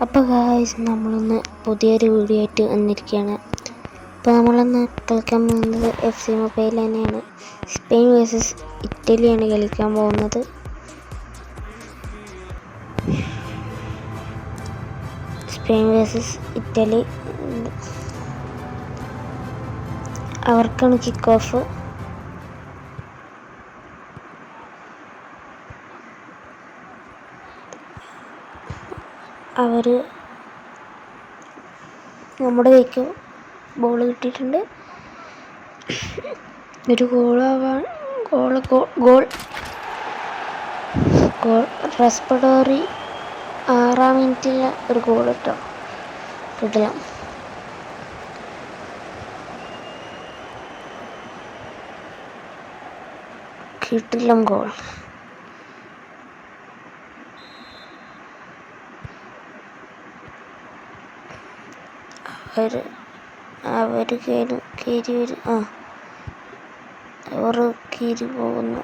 അപ്പോൾ ഗായ്സ്, നമ്മളിന്ന് പുതിയൊരു വീഡിയോ ആയിട്ട് വന്നിരിക്കുകയാണ്. അപ്പോൾ നമ്മളിന്ന് കളിക്കാൻ പോകുന്നത് FC മൊബൈൽ തന്നെയാണ്. സ്പെയിൻ വേഴ്സസ് ഇറ്റലിയാണ് കളിക്കാൻ പോകുന്നത്. സ്പെയിൻ വേഴ്സസ് ഇറ്റലി, അവർക്കാണ് കിക്ക് ഓഫ്. അവർ നമ്മുടെ കൈക്ക് ബോൾ കിട്ടിയിട്ടുണ്ട്. ഒരു ഗോൾ റെസ്പഡോറി 6-ാം മിനിറ്റിൽ ഒരു ഗോൾ കിട്ടില്ല. ഗോൾ. അവർ കീരി പോകുന്നു.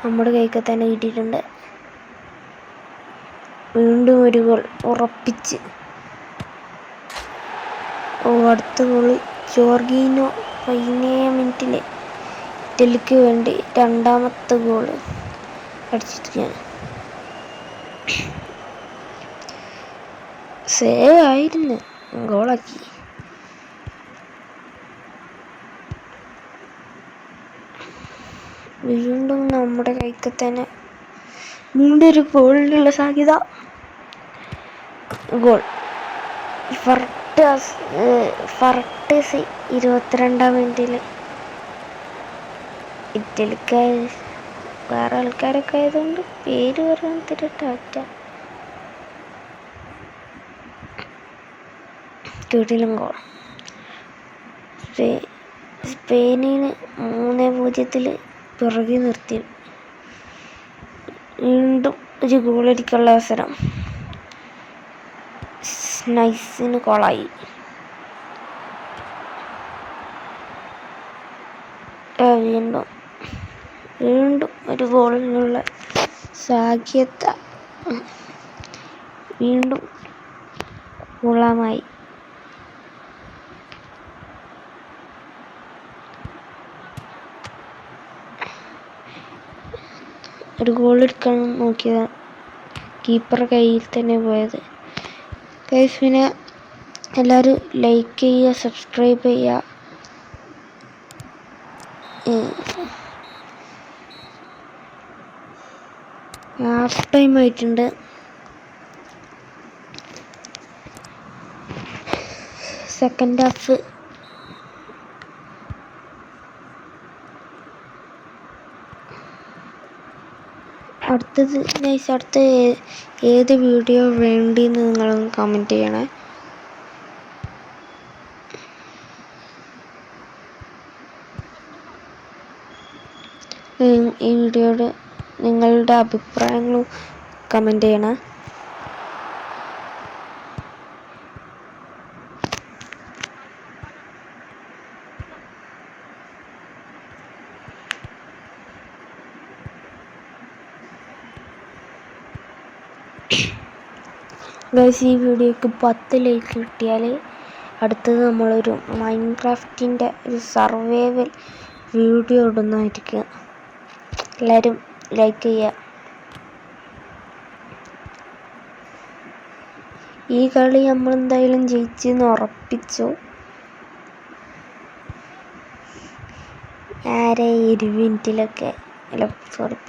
നമ്മുടെ കൈക്ക് തന്നെ കിട്ടിയിട്ടുണ്ട്. വീണ്ടും ഒരു ഗോൾ ഉറപ്പിച്ച്. അടുത്ത ഗോൾ ജോർഗീനോ 17-ാം മിനിറ്റിൽ ഇറ്റലിക്ക് വേണ്ടി 2ാമത്തെ ഗോൾ അടിച്ചിരിക്കുകയാണ്. സേവ് ആയിരുന്നു, ഗോളാക്കി. വീണ്ടും നമ്മുടെ കൈക്ക് തന്നെ വീണ്ടും ഒരു ഗോളിനുള്ള സാധ്യത. ഗോൾ. ഫർട്ടസ് 22-ാം മിനിറ്റിൽ. ഇറ്റലിക്ക് വേറെ ആൾക്കാരൊക്കെ ആയതുകൊണ്ട് പേര് പറയാൻ ടാറ്റ. ഗോൾ. സ്പെയിനിന് 3-0 പിറകെ നിർത്തി. വീണ്ടും ഒരു ഗോളടിക്കാനുള്ള അവസരം. നൈസിന് ഗോളായി. വീണ്ടും ഒരു ഗോളിനുള്ള സാധ്യത. വീണ്ടും ഗോളമായി. ഒരു ഗോൾ എടുക്കാൻ നോക്കിയതാണ്, കീപ്പർ കയ്യിൽ തന്നെ പോയത്. ഗൈസ്, പിന്നെ എല്ലാവരും ലൈക്ക് ചെയ്യുക, സബ്സ്ക്രൈബ് ചെയ്യുക. ഹാഫ് ടൈം ആയിട്ടുണ്ട്. Second half. അടുത്ത ഏത് വീഡിയോ വേണ്ടിയെന്ന് നിങ്ങളൊന്ന് കമൻറ്റ് ചെയ്യണേ. ഈ വീഡിയോയുടെ നിങ്ങളുടെ അഭിപ്രായങ്ങളും കമൻറ്റ് ചെയ്യണേ. ഗൈസ്, ഈ വീഡിയോക്ക് 10 ലൈക്ക് കിട്ടിയാൽ അടുത്തത് നമ്മളൊരു മൈൻക്രാഫ്റ്റിൻ്റെ ഒരു സർവൈവൽ വീഡിയോ ഇടുന്നതായിരിക്കും. എല്ലാവരും ലൈക്ക് ചെയ്യുക. ഈ കളി നമ്മളെന്തായാലും ജയിച്ചെന്ന് ഉറപ്പിച്ചു. 20 മിനിറ്റിലൊക്കെ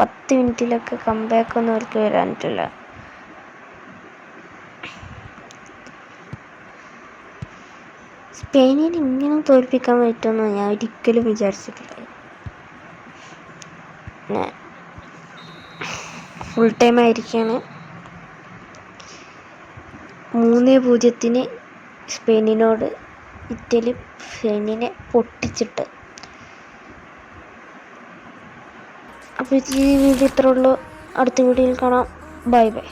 10 മിനിറ്റിലൊക്കെ കംബാക്കൊന്നും അവർക്ക് വരാനിട്ടില്ല. സ്പെയിനിന് ഇങ്ങനെ തോൽപ്പിക്കാൻ പറ്റുമെന്ന് ഞാൻ ഒരിക്കലും വിചാരിച്ചിട്ടില്ല. ഫുൾ ടൈം ആയിരിക്കുകയാണ്. 3-0 സ്പെയിനിനോട് ഇറ്റലി സ്പെയിനിനെ പൊട്ടിച്ചിട്ട്. അപ്പോൾ ഈ വീഡിയോ ഇത്രേ ഉള്ളൂ. അടുത്ത വീഡിയോയിൽ കാണാം. Bye bye.